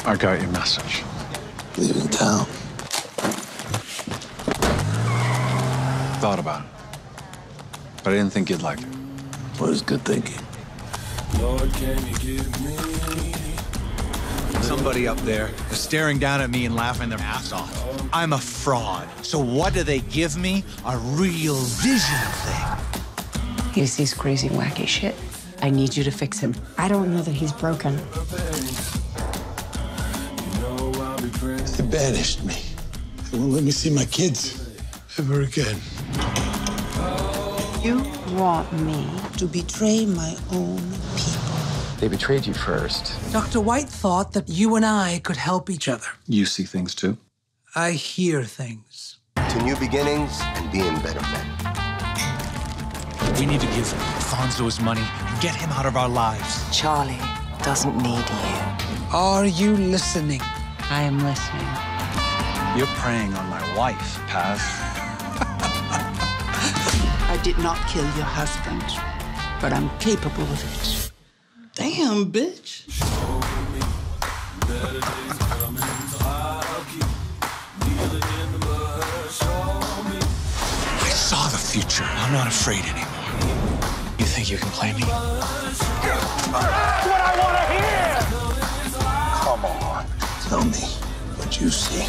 I got your message. Leaving town. Thought about it. But I didn't think you'd like it. What is good thinking? Lord, can you give me? Somebody up there is staring down at me and laughing their ass off. I'm a fraud. So what do they give me? A real vision thing. He sees crazy, wacky shit. I need you to fix him. I don't know that he's broken. They banished me. They won't let me see my kids ever again. You want me to betray my own people. They betrayed you first. Dr. White thought that you and I could help each other. You see things too? I hear things. To new beginnings and being better men. We need to give Alfonso his money and get him out of our lives. Charlie doesn't need you. Are you listening? I am listening. You're preying on my wife, Paz. I did not kill your husband, but I'm capable of it. Damn, bitch. I saw the future. I'm not afraid anymore. You think you can play me? Come on. Tell me what you see.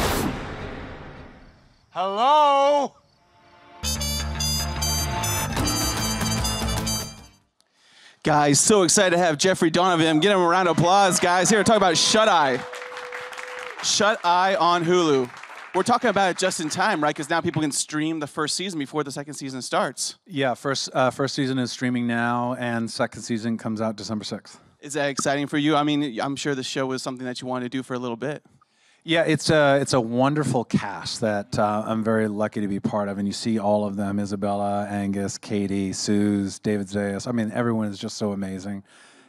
Hello? Guys, so excited to have Jeffrey Donovan. Give him a round of applause, guys. Here to talk about Shut Eye. Shut Eye on Hulu. We're talking about it just in time, right? Because now people can stream the first season before the second season starts. Yeah, first season is streaming now, and second season comes out December 6th. Is that exciting for you? I mean, I'm sure the show was something that you wanted to do for a little bit. Yeah, it's a wonderful cast that I'm very lucky to be part of, and you see all of them: Isabella, Angus, Katie, Suze, David Zayas. I mean, everyone is just so amazing,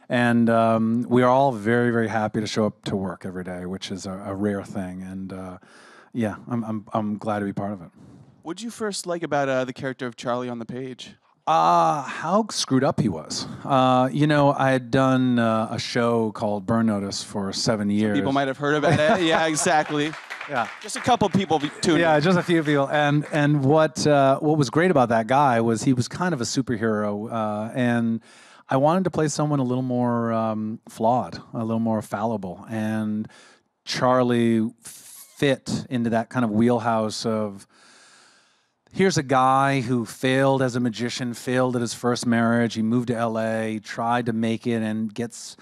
and we are all very, very happy to show up to work every day, which is a rare thing. And yeah, I'm glad to be part of it. What did you first like about the character of Charlie on the page? How screwed up he was. You know, I had done a show called Burn Notice for 7 years. People might have heard about it. Yeah, exactly. Yeah, just a couple people tuned in. Yeah, just a few people. And what was great about that guy was he was kind of a superhero, and I wanted to play someone a little more flawed, a little more fallible, and Charlie fit into that kind of wheelhouse of. Here's a guy who failed as a magician, failed at his first marriage. He moved to LA, tried to make it, and gets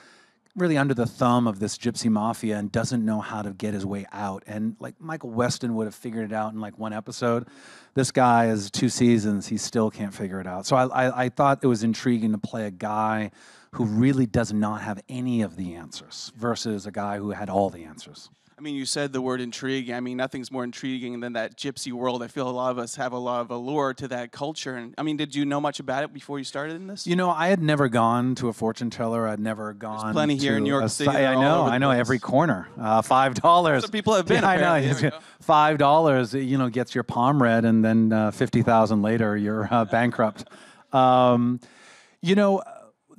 really under the thumb of this gypsy mafia and doesn't know how to get his way out. And like Michael Weston would have figured it out in like one episode. This guy is 2 seasons, he still can't figure it out. So I thought it was intriguing to play a guy who really does not have any of the answers versus a guy who had all the answers. I mean, you said the word intriguing. I mean, nothing's more intriguing than that gypsy world. I feel a lot of us have a lot of allure to that culture. And I mean, did you know much about it before you started in this? You know, I had never gone to a fortune teller. I'd never gone. There's plenty here in New York City. I know every corner. $5. So people have been. Yeah, I know. $5, you know, gets your palm read, and then 50,000 later, you're bankrupt. You know.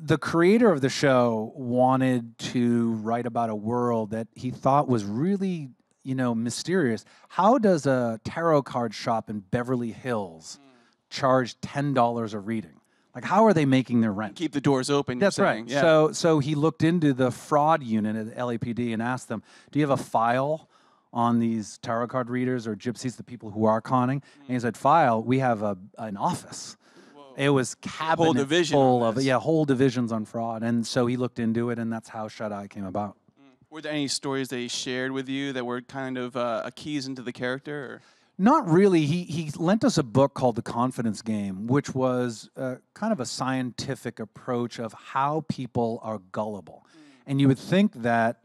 The creator of the show wanted to write about a world that he thought was really, you know, mysterious. How does a tarot card shop in Beverly Hills charge $10 a reading? Like, how are they making their rent? Keep the doors open. That's right. Yeah. So he looked into the fraud unit at LAPD and asked them, "Do you have a file on these tarot card readers or gypsies, the people who are conning?" And he said, "File? We have an office." It was cabinet full of whole divisions on fraud, and so he looked into it, and that's how Shut Eye came about. Were there any stories that he shared with you that were kind of keys into the character? Or? Not really. He lent us a book called The Confidence Game, which was kind of a scientific approach of how people are gullible, and you would think that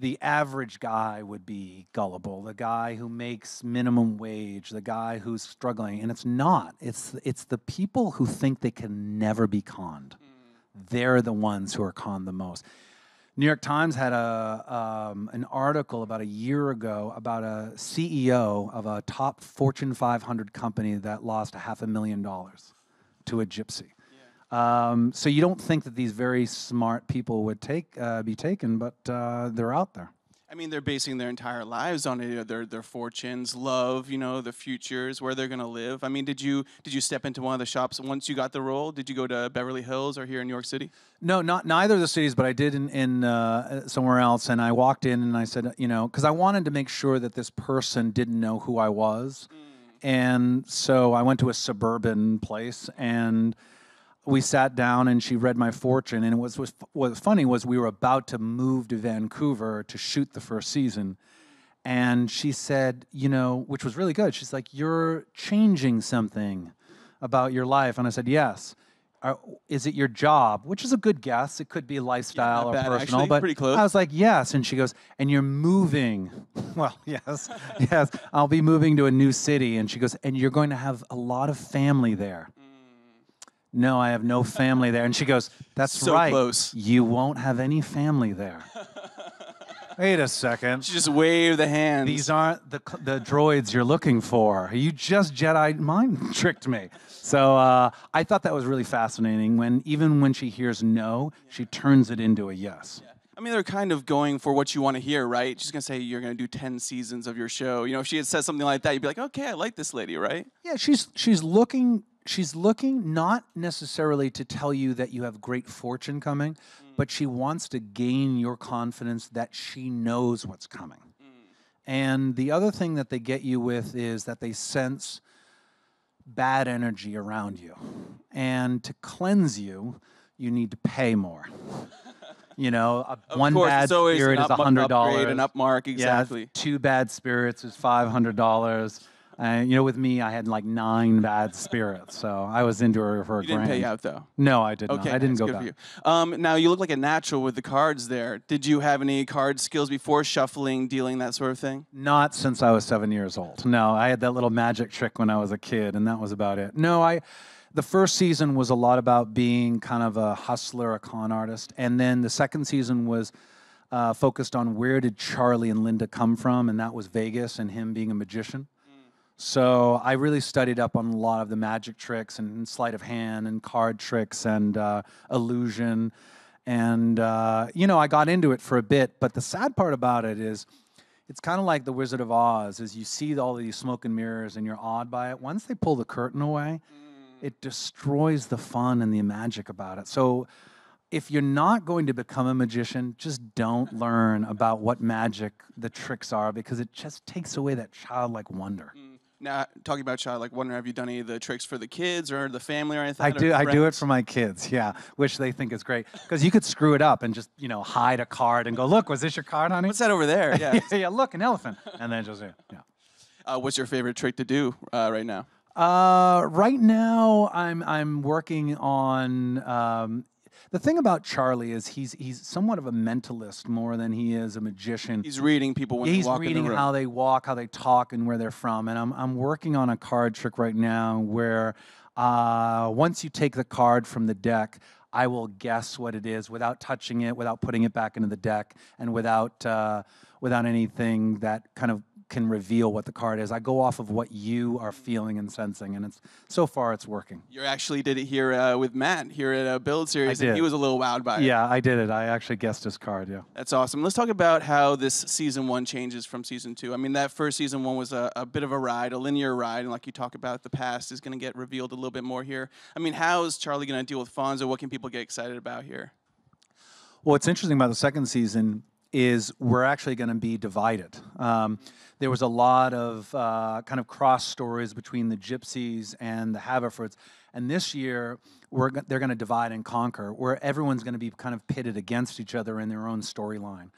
the average guy would be gullible, the guy who makes minimum wage, the guy who's struggling, and it's not. It's the people who think they can never be conned. They're the ones who are conned the most. New York Times had an article about a year ago about a CEO of a top Fortune 500 company that lost $500,000 to a gypsy. So you don't think that these very smart people would be taken, but they're out there. I mean, they're basing their entire lives on it, their fortunes, love, you know, the futures, where they're gonna live. I mean, did you step into one of the shops once you got the role? Did you go to Beverly Hills or here in New York City? No, not neither of the cities, but I did in somewhere else. And I walked in and I said, you know, because I wanted to make sure that this person didn't know who I was. And so I went to a suburban place and we sat down and she read my fortune. And what was funny was we were about to move to Vancouver to shoot the first season. And she said, you know, which was really good. She's like, you're changing something about your life. And I said, yes. Is it your job? Which is a good guess. It could be lifestyle or personal, actually, but pretty close. I was like, yes. And she goes, and you're moving. Well, yes, yes. I'll be moving to a new city. And she goes, and you're going to have a lot of family there. No, I have no family there. And she goes, that's so right. Close. You won't have any family there. Wait a second. She just waved the hands. These aren't the droids you're looking for. You just Jedi mind tricked me. So I thought that was really fascinating. Even when she hears no, she turns it into a yes. Yeah. I mean, they're kind of going for what you want to hear, right? She's going to say you're going to do 10 seasons of your show. You know, if she had said something like that, you'd be like, okay, I like this lady, right? Yeah, she's looking not necessarily to tell you that you have great fortune coming, but she wants to gain your confidence that she knows what's coming. And the other thing that they get you with is that they sense bad energy around you. And to cleanse you, you need to pay more. You know, one bad spirit is $100. An upmark, exactly. Yeah, 2 bad spirits is $500. You know, with me, I had like 9 bad spirits, so I was into her for a grand. You didn't pay out, though? No, I did not. I didn't go good back. For you. Now, you look like a natural with the cards there. Did you have any card skills before, shuffling, dealing, that sort of thing? Not since I was 7 years old. No, I had that little magic trick when I was a kid, and that was about it. No, the first season was a lot about being kind of a hustler, a con artist, and then the second season was focused on where did Charlie and Linda come from, and that was Vegas and him being a magician. So I really studied up on a lot of the magic tricks and sleight of hand and card tricks and illusion. And, you know, I got into it for a bit. But the sad part about it is it's kind of like the Wizard of Oz, is you see all these smoke and mirrors and you're awed by it. Once they pull the curtain away, it destroys the fun and the magic about it. So if you're not going to become a magician, just don't learn about what magic the tricks are, because it just takes away that childlike wonder. Now, talking about Childlike Wonder, have you done any of the tricks for the kids or the family or anything? I do it for my kids, yeah, which they think is great. Because you could screw it up and just, you know, hide a card and go, look, was this your card, honey? What's that over there? Yeah, yeah, look, an elephant. And then just, yeah. What's your favorite trick to do right now? Right now, I'm working on... the thing about Charlie is he's somewhat of a mentalist more than he is a magician. He's reading people when they walk in the room. He's reading how they walk, how they talk, and where they're from. And I'm working on a card trick right now where once you take the card from the deck, I will guess what it is without touching it, without putting it back into the deck, and without anything that kind of can reveal what the card is. I go off of what you are feeling and sensing, and so far it's working. You actually did it here with Matt here at Build Series, and he was a little wowed by it. Yeah, I did it. I actually guessed his card, yeah. That's awesome. Let's talk about how this season 1 changes from season 2. I mean, that first season 1 was a bit of a ride, a linear ride, and like you talk about, the past is going to get revealed a little bit more here. I mean, how is Charlie going to deal with Fonzo? What can people get excited about here? Well, what's interesting about the second season is we're actually going to be divided. There was a lot of kind of cross stories between the Gypsies and the Haverfords, and this year they're going to divide and conquer, where everyone's going to be kind of pitted against each other in their own storyline.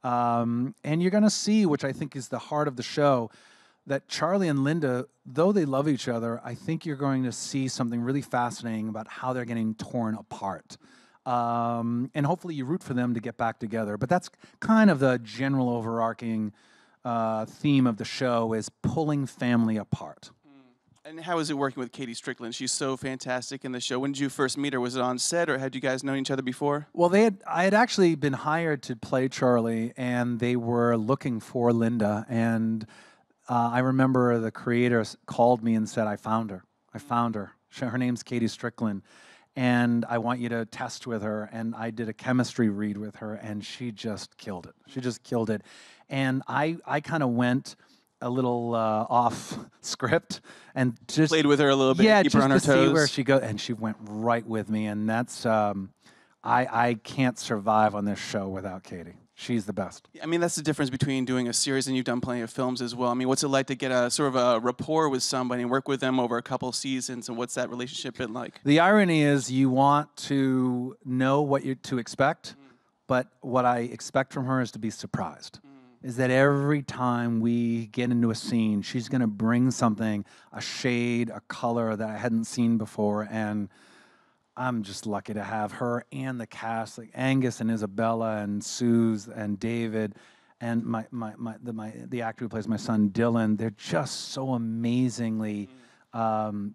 And you're going to see, which I think is the heart of the show, that Charlie and Linda, though they love each other, I think you're going to see something really fascinating about how they're getting torn apart. And hopefully you root for them to get back together. But that's kind of the general overarching theme of the show, is pulling family apart. And how is it working with Katie Strickland? She's so fantastic in the show. When did you first meet her? Was it on set, or had you guys known each other before? Well, I had actually been hired to play Charlie, and they were looking for Linda. And I remember the creator called me and said, I found her. Her name's Katie Strickland. and I want you to test with her. And I did a chemistry read with her, and she just killed it. She just killed it. And I kind of went a little off script and just Played with her a little bit, yeah, keep her just on her to see where toes. she goes, and she went right with me. And that's I can't survive on this show without Katie. She's the best. I mean, that's the difference between doing a series and you've done plenty of films as well. I mean, what's it like to get a sort of a rapport with somebody and work with them over a couple seasons, and what's that relationship been like? The irony is you want to know what you're to expect, but what I expect from her is to be surprised. Is that every time we get into a scene, she's going to bring something, a shade, a color that I hadn't seen before, and I'm just lucky to have her and the cast, like Angus and Isabella and Suze and David and the actor who plays my son Dylan. They're just so amazingly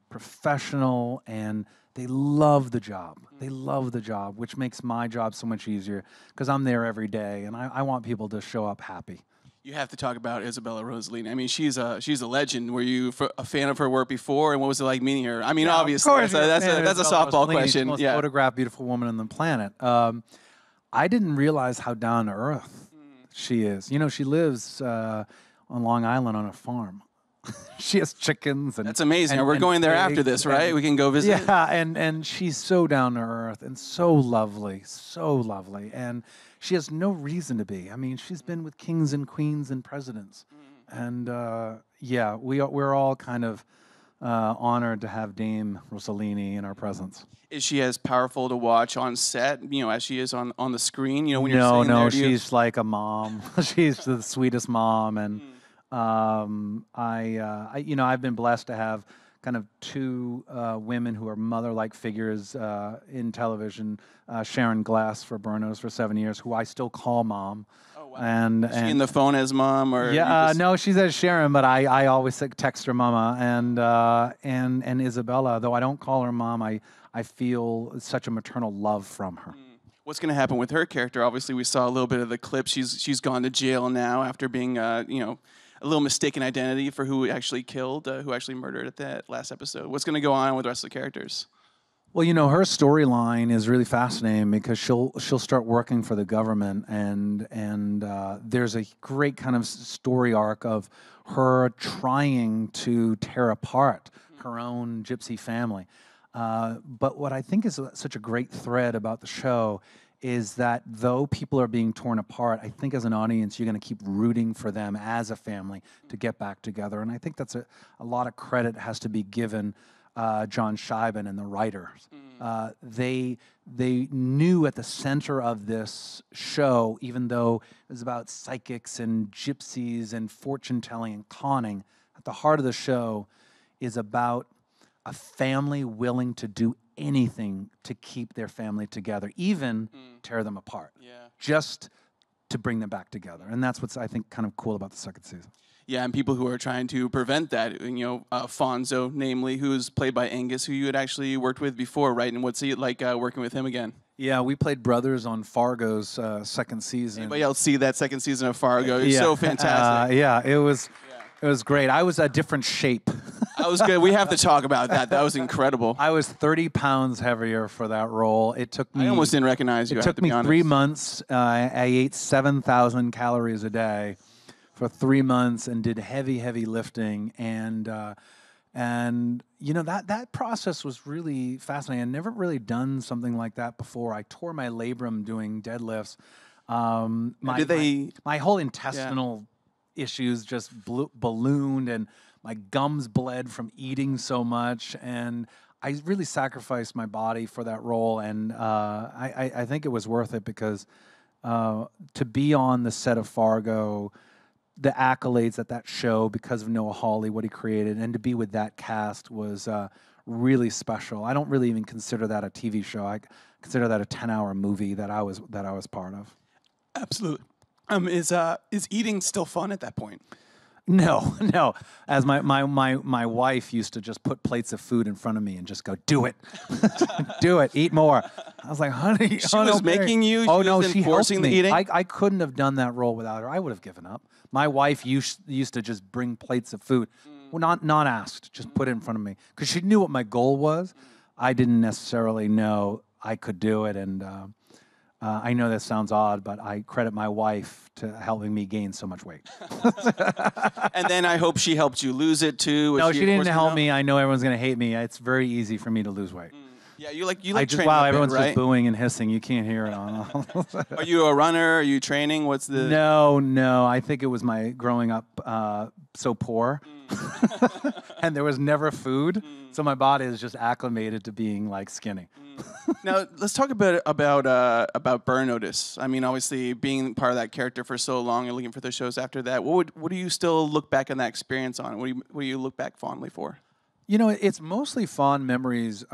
professional, and they love the job. They love the job, which makes my job so much easier because I'm there every day, and I want people to show up happy. You have to talk about Isabella Rossellini. I mean, she's a legend. Were you a fan of her work before, and what was it like meeting her? I mean, obviously, that's a softball question. Most Yeah. photographed, beautiful woman on the planet. I didn't realize how down to earth she is. You know, she lives on Long Island on a farm. She has chickens and That's amazing. and- We're and going there after pigs this, right? and- We can go visit. Yeah, and she's so down to earth and so lovely, and she has no reason to be. I mean, she's been with kings and queens and presidents, and yeah, we're all kind of honored to have Dame Rossellini in our presence. Is she as powerful to watch on set, you know, as she is on the screen? You know, when you're No, sitting no, there, do you- she's like a mom. She's the sweetest mom, and you know, I've been blessed to have kind of two women who are mother-like figures in television. Sharon Glass for Burnos for 7 years, who I still call mom. Oh, wow. And Is she in the phone as mom, or yeah, you just- no, she says Sharon, but I always text her mama, and Isabella. Though I don't call her mom, I feel such a maternal love from her. What's going to happen with her character? Obviously, we saw a little bit of the clip. She's gone to jail now after being, you know, a little mistaken identity for who actually killed, who actually murdered at that last episode. What's going to go on with the rest of the characters? Well, you know, her storyline is really fascinating because she'll start working for the government, and there's a great kind of story arc of her trying to tear apart her own gypsy family. But what I think is such a great thread about the show is that though people are being torn apart, I think as an audience, you're going to keep rooting for them as a family to get back together. And I think that's a lot of credit has to be given John Scheiben and the writers. They knew at the center of this show, even though it was about psychics and gypsies and fortune-telling and conning, at the heart of the show is about a family willing to do anything to keep their family together, even tear them apart, just to bring them back together. And that's what's, I think, kind of cool about the second season. Yeah, and people who are trying to prevent that, you know, Fonzo, namely, who's played by Angus, who you had actually worked with before, right? And what's it like working with him again? Yeah, we played brothers on Fargo's second season. Anybody else see that second season of Fargo? It's so fantastic. Yeah, it was great. I was a different shape. That was good. We have to talk about that. That was incredible. I was 30 pounds heavier for that role. It took me. I almost didn't recognize you. It took me 3 months. I ate 7,000 calories a day for 3 months and did heavy lifting. And you know, that process was really fascinating. I'd never really done something like that before. I tore my labrum doing deadlifts. My whole intestinal issues just ballooned, and my gums bled from eating so much, and I really sacrificed my body for that role, and I think it was worth it because to be on the set of Fargo, the accolades at that show because of Noah Hawley, what he created, and to be with that cast was really special. I don't really even consider that a TV show. I consider that a 10-hour movie that I was part of. Absolutely. Is eating still fun at that point? No. As my wife used to just put plates of food in front of me and just go, "Do it, do it, eat more." I was like, "Honey, she was making you. Oh no, she she forcing helped the me. eating. I couldn't have done that role without her. I would have given up. My wife used to just bring plates of food, well, not asked, just put it in front of me because she knew what my goal was. I didn't necessarily know I could do it. And I know that sounds odd, but I credit my wife to helping me gain so much weight. And then I hope she helped you lose it too. No, she didn't help me. I know everyone's going to hate me. It's very easy for me to lose weight. Yeah, you like training. Wow, everyone's just booing and hissing. You can't hear it on. Are you a runner? Are you training? What's the? No. I think it was my growing up so poor, and there was never food, so my body is just acclimated to being like skinny. Now let's talk a bit about Burn Notice. I mean, obviously being part of that character for so long and looking for the shows after that. What do you still look back on that experience on? What do you look back fondly for? You know, it's mostly fond memories.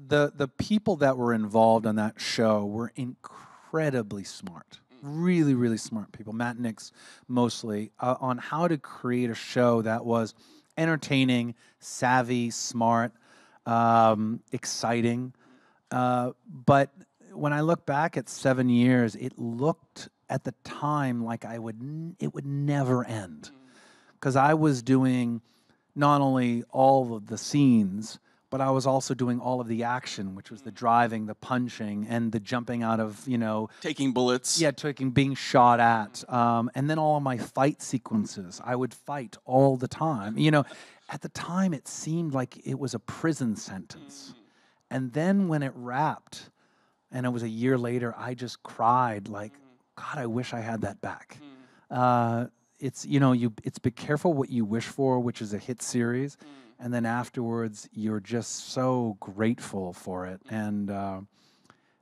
The people that were involved on that show were incredibly smart, really, really smart people. Matt Nix mostly on how to create a show that was entertaining, savvy, smart, exciting. But when I look back at 7 years, it looked at the time like it would never end, because I was doing not only all of the scenes, but I was also doing all of the action, which was the driving, the punching, and the jumping out of, taking bullets. Yeah, being shot at. And then all of my fight sequences. I would fight all the time. At the time, it seemed like it was a prison sentence. And then when it wrapped, and it was a year later, I just cried like, God, I wish I had that back. It's be careful what you wish for, which is a hit series. And then afterwards, you're just so grateful for it. And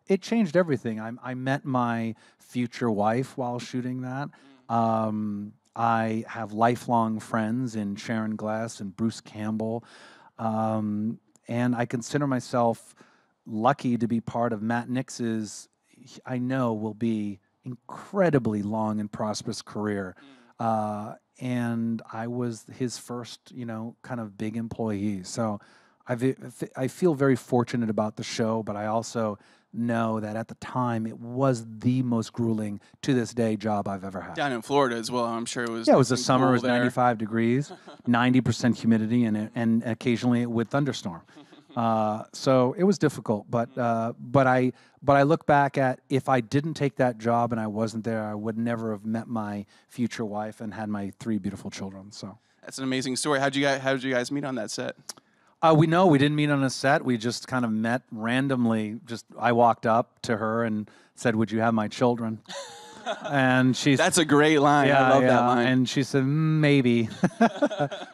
it changed everything. I met my future wife while shooting that. I have lifelong friends in Sharon Glass and Bruce Campbell. And I consider myself lucky to be part of Matt Nix's, I know, will be incredibly long and prosperous career. And I was his first, kind of big employee. So I feel very fortunate about the show, but I also know that at the time it was the most grueling, to this day, job I've ever had. Down in Florida as well, I'm sure it was. Yeah, it was the summer. It was there. 95 degrees, 90% humidity, and occasionally with thunderstorm. So it was difficult, but I look back at, if I didn't take that job and I wasn't there, I would never have met my future wife and had my 3 beautiful children. So that's an amazing story. How did you guys meet on that set? We didn't meet on a set. We just kind of met randomly. I walked up to her and said, "Would you have my children?" And that's a great line. I love that line. And she said, "Maybe."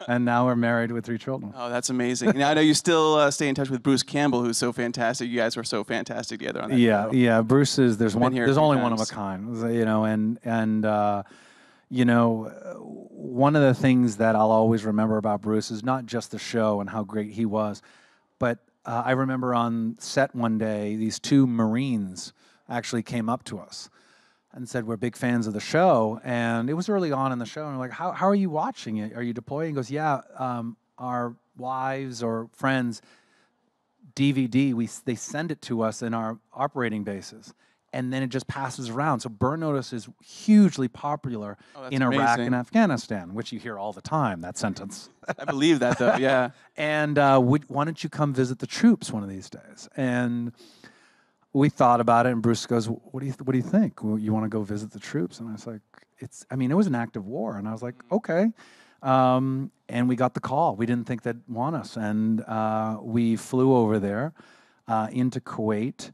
And now we're married with 3 children. Oh, that's amazing. Now I know you still stay in touch with Bruce Campbell, who's so fantastic. You guys were so fantastic together on that show. Yeah. Bruce is there's only one of a kind. One of the things that I'll always remember about Bruce is not just the show and how great he was, but I remember on set one day, these 2 Marines actually came up to us and said, "We're big fans of the show." And it was early on in the show. And we're like, how are you watching it? Are you deploying? He goes, "Yeah, our wives or friends, DVD, they send it to us in our operating bases. And then it just passes around." So Burn Notice is hugely popular in Iraq and Afghanistan, which you hear all the time, that sentence. I believe that, though, yeah. And why don't you come visit the troops one of these days? And we thought about it, and Bruce goes, what do you think? You want to go visit the troops? And I was like, it was an act of war. And I was like, okay. And we got the call. We didn't think they'd want us. And we flew over there into Kuwait.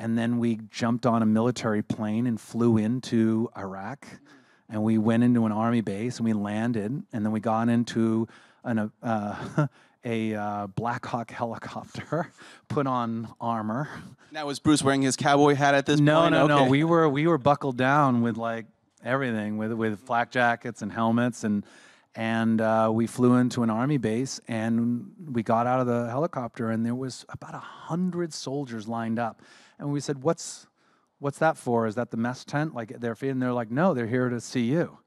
And then we jumped on a military plane and flew into Iraq. And we went into an army base and we landed. And then we got into a Black Hawk helicopter, put on armor. Now, was Bruce wearing his cowboy hat at this point? No. We were buckled down with like everything, with flak jackets and helmets, and we flew into an army base, and we got out of the helicopter, and there was about 100 soldiers lined up. And we said, what's that for? Is that the mess tent? Like they're like, no, they're here to see you.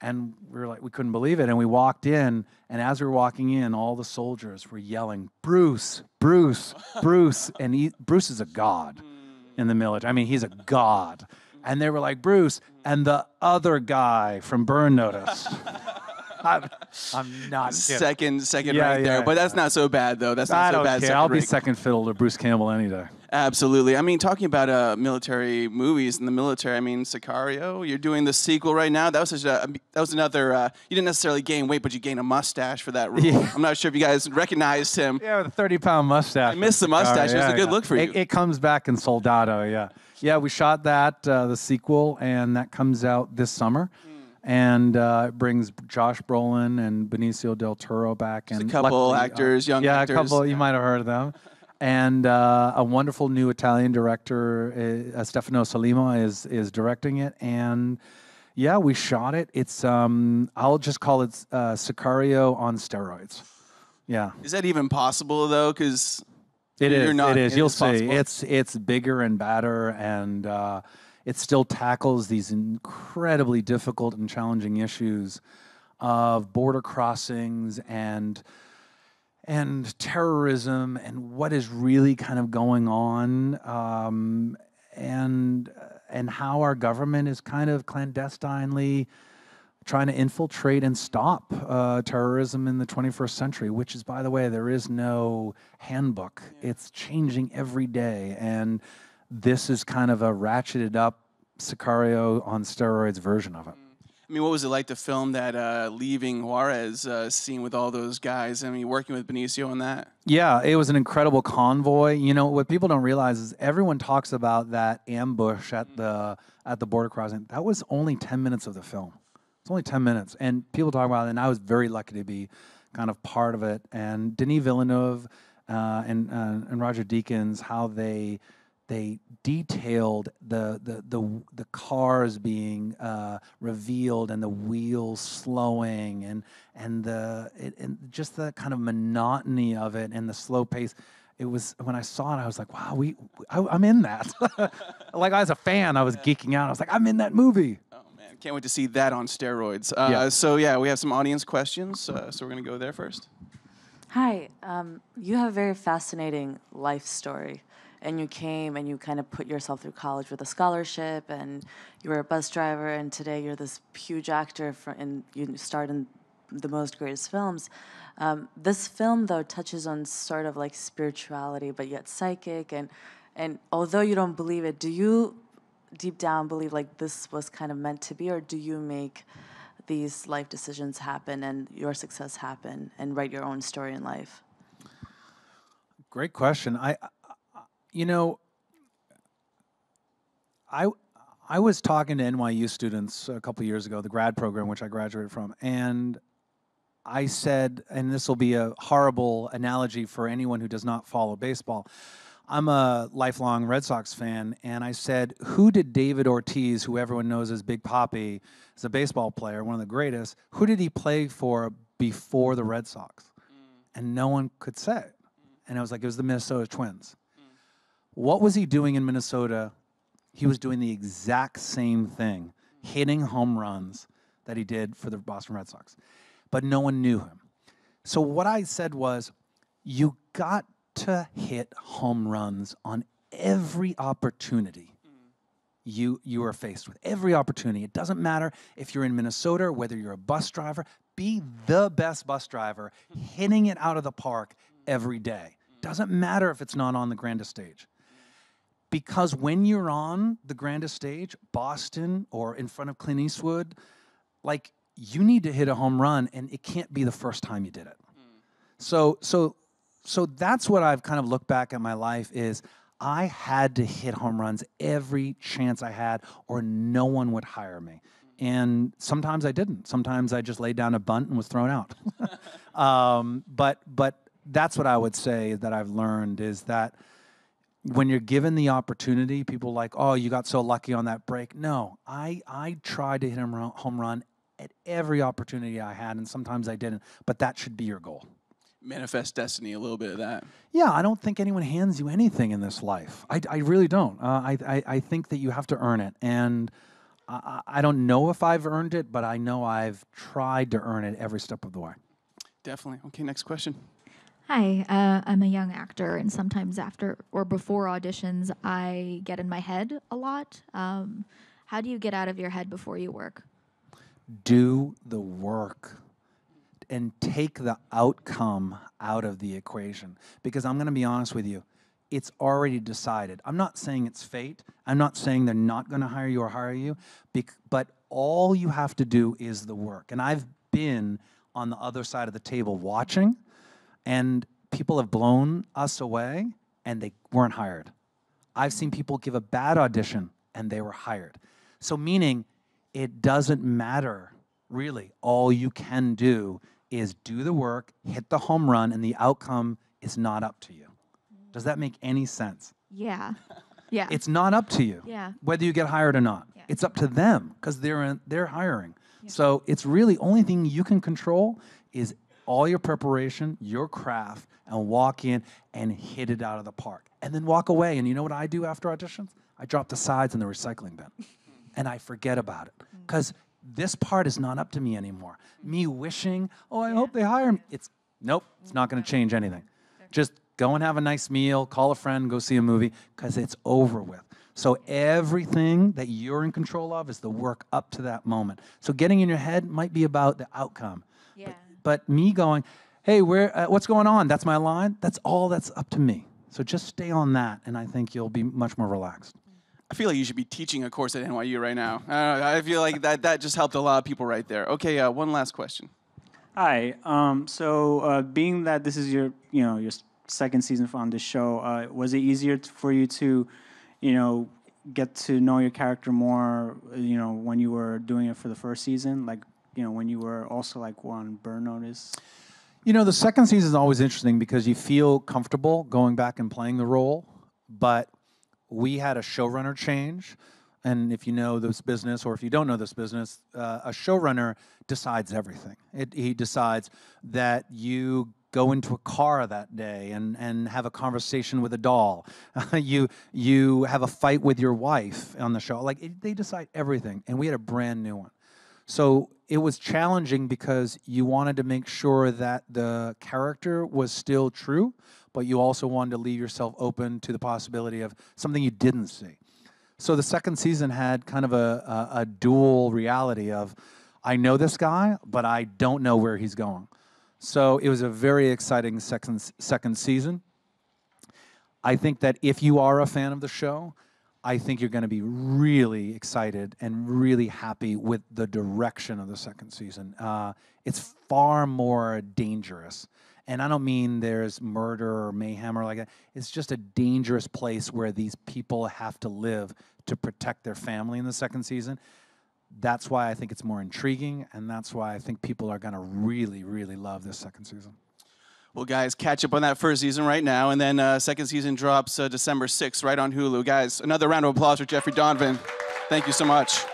And we were like, we couldn't believe it. And we walked in, and as we were walking in, all the soldiers were yelling, "Bruce, Bruce, Bruce." And Bruce is a god in the military. I mean, he's a god. And they were like, "Bruce," and the other guy from Burn Notice. I'm not kidding. Second right there. But that's not so bad, though. That's not I so don't bad. care. I'll be second fiddle to Bruce Campbell any day. Absolutely. I mean, talking about military movies in the military, I mean, Sicario, you're doing the sequel right now. That was another, you didn't necessarily gain weight, but you gained a mustache for that role. Yeah. I'm not sure if you guys recognized him. Yeah, with a 30-pound mustache. I missed the mustache. It was a good look for you. It comes back in Soldado, yeah. Yeah, we shot that, the sequel, and that comes out this summer. And it brings Josh Brolin and Benicio del Toro back. And a couple actors, young actors. Yeah, a couple. You might have heard of them. And a wonderful new Italian director, Stefano Salima, is directing it. And yeah, we shot it. It's I'll just call it Sicario on steroids. Yeah. Is that even possible though? Because it is. You'll see. It's bigger and badder, and it still tackles these incredibly difficult and challenging issues of border crossings and terrorism and what is really kind of going on, and how our government is kind of clandestinely trying to infiltrate and stop terrorism in the 21st century, which is, by the way, there is no handbook. It's changing every day, and this is kind of a ratcheted up Sicario on steroids version of it. I mean, what was it like to film that leaving Juarez scene with all those guys? I mean, working with Benicio on that? Yeah, it was an incredible convoy. You know, what people don't realize is everyone talks about that ambush at the border crossing. That was only 10 minutes of the film. It's only 10 minutes. And people talk about it, and I was very lucky to be kind of part of it. And Denis Villeneuve and Roger Deakins, how they detailed the cars being revealed and the wheels slowing and just the kind of monotony of it and the slow pace. It was, when I saw it, I was like, wow, I'm in that. Like, as a fan, I was geeking out. I was like, I'm in that movie. Oh man, can't wait to see that on steroids. Yeah. So yeah, we have some audience questions. So we're gonna go there first. Hi, you have a very fascinating life story. And you came and you kind of put yourself through college with a scholarship, and you were a bus driver, and today you're this huge actor, and you starred in the most greatest films. This film, though, touches on sort of like spirituality, but yet psychic. And although you don't believe it, do you deep down believe like this was kind of meant to be, or do you make these life decisions happen and your success happen and write your own story in life? Great question. You know, I was talking to NYU students a couple years ago, the grad program, which I graduated from, and I said, and this will be a horrible analogy for anyone who does not follow baseball, I'm a lifelong Red Sox fan, and I said, who did David Ortiz, who everyone knows as Big Papi, is a baseball player, one of the greatest, who did he play for before the Red Sox? And no one could say. And I was like, it was the Minnesota Twins. What was he doing in Minnesota? He was doing the exact same thing, hitting home runs that he did for the Boston Red Sox. But no one knew him. So what I said was, you got to hit home runs on every opportunity you are faced with. Every opportunity. It doesn't matter if you're in Minnesota, whether you're a bus driver, be the best bus driver, hitting it out of the park every day. Doesn't matter if it's not on the grandest stage. Because when you're on the grandest stage, Boston or in front of Clint Eastwood, like, you need to hit a home run, and it can't be the first time you did it. So that's what I've kind of looked back at my life is I had to hit home runs every chance I had, or no one would hire me. And sometimes I didn't. Sometimes I just laid down a bunt and was thrown out. But that's what I would say that I've learned is that when you're given the opportunity, people are like, oh, you got so lucky on that break. No, I tried to hit a home run at every opportunity I had, and sometimes I didn't. But that should be your goal. Manifest destiny, a little bit of that. Yeah, I don't think anyone hands you anything in this life. I really don't. I think that you have to earn it. And I don't know if I've earned it, but I know I've tried to earn it every step of the way. Definitely. Okay, next question. Hi, I'm a young actor, and sometimes after or before auditions, I get in my head a lot. How do you get out of your head before you work? Do the work. and take the outcome out of the equation. Because I'm going to be honest with you, it's already decided. I'm not saying it's fate. I'm not saying they're not going to hire you or hire you, but all you have to do is the work. And I've been on the other side of the table watching, and people have blown us away, and they weren't hired. I've seen people give a bad audition, and they were hired. So meaning, it doesn't matter, really. All you can do is do the work, hit the home run, and the outcome is not up to you. Does that make any sense? Yeah. Yeah. It's not up to you, whether you get hired or not. Yeah. It's up to them because they're hiring. Yeah. So it's really only thing you can control is all your preparation, your craft, and walk in and hit it out of the park. And then walk away. And you know what I do after auditions? I drop the sides in the recycling bin. And I forget about it. Because this part is not up to me anymore. Me wishing, oh, I hope they hire me. Nope, it's not going to change anything. Just go and have a nice meal, call a friend, go see a movie, because it's over with. So everything that you're in control of is the work up to that moment. So getting in your head might be about the outcome. Yeah. But me going, hey, what's going on? That's my line. That's all that's up to me. So just stay on that, and I think you'll be much more relaxed. I feel like you should be teaching a course at NYU right now. I feel like that just helped a lot of people right there. Okay, one last question. Hi. So being that this is your second season on this show, was it easier for you to, get to know your character more, when you were doing it for the first season, like, when you were also like on Burn Notice? The second season is always interesting because you feel comfortable going back and playing the role, but we had a showrunner change. And if you know this business, or if you don't know this business, a showrunner decides everything. He decides that you go into a car that day and have a conversation with a doll. You have a fight with your wife on the show. They decide everything, and we had a brand new one. So it was challenging because you wanted to make sure that the character was still true, but you also wanted to leave yourself open to the possibility of something you didn't see. So the second season had kind of a dual reality of, I know this guy, but I don't know where he's going. So it was a very exciting second season. I think that if you are a fan of the show, I think you're going to be really excited and really happy with the direction of the second season. It's far more dangerous. And I don't mean there's murder or mayhem or like that. It's just a dangerous place where these people have to live to protect their family in the second season. That's why I think it's more intriguing, and that's why I think people are going to really, really love this second season. Well, guys, catch up on that first season right now, and then second season drops December 6th right on Hulu. Guys, another round of applause for Jeffrey Donovan. Thank you so much.